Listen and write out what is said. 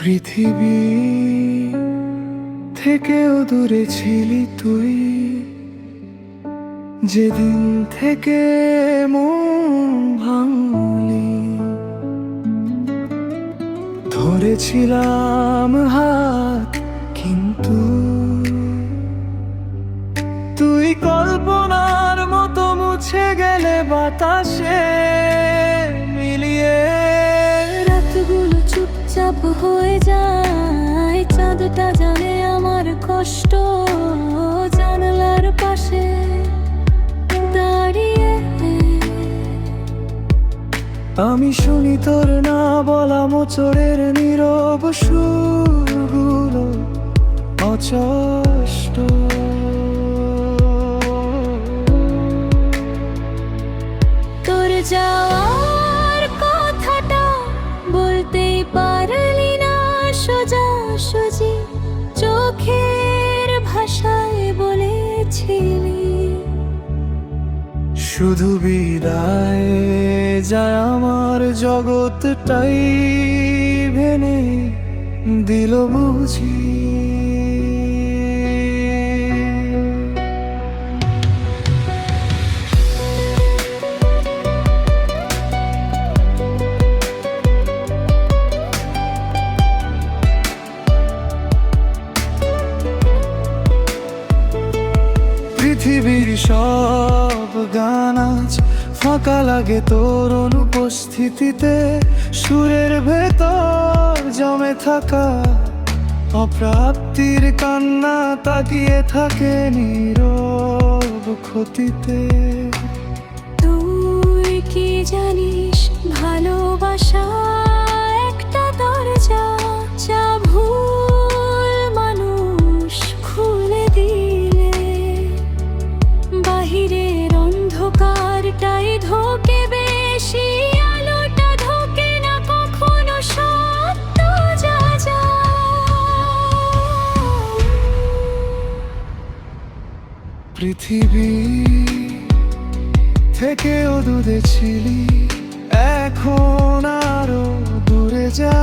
পৃথিবী থেকেও দূরে ছিলি তুই, যেদিন থেকে মন ভাঙলি। ধরেছিলাম হাত, কিন্তু তুই কল্পনার মতো মুছে গেলে বাতাসে মিলিয়ে। রাতগুলো চুপচাপ হয়ে যায়, চাঁদটা জানে আমার কষ্ট। জানালার পাশে দাঁড়িয়ে আমি শুনি তোর না বলা মোচড়ের নীরব সুরগুলো অচষ্ট। তোর যাওয়ার কথাটা বলতেই পারলি না সোজাসুজি, চোখের ভাষায় বলেছিলি। শুধু বিদায় যায় আমার জগৎটাই ভেঙে দিল বুঝি। পৃথিবীর সব গান আজ ফাঁকা লাগে তোর অনুপস্থিতিতে। সুরের ভেতর জমে থাকা অপ্রাপ্তির কান্না তাকিয়ে থাকে নীরব ক্ষতিতে। তুই কি জানিস, ভালোবাসা একটা দরজা, যা ভুল মানুষ খুলে দিলে বাহিরের অন্ধকারটাই ঢোকে বেশি, আলোটা ঢোকে না কখনো সত্য যা যা। পৃথিবী থেকেও দূরে ছিলি, এখন আরো দূরে যা।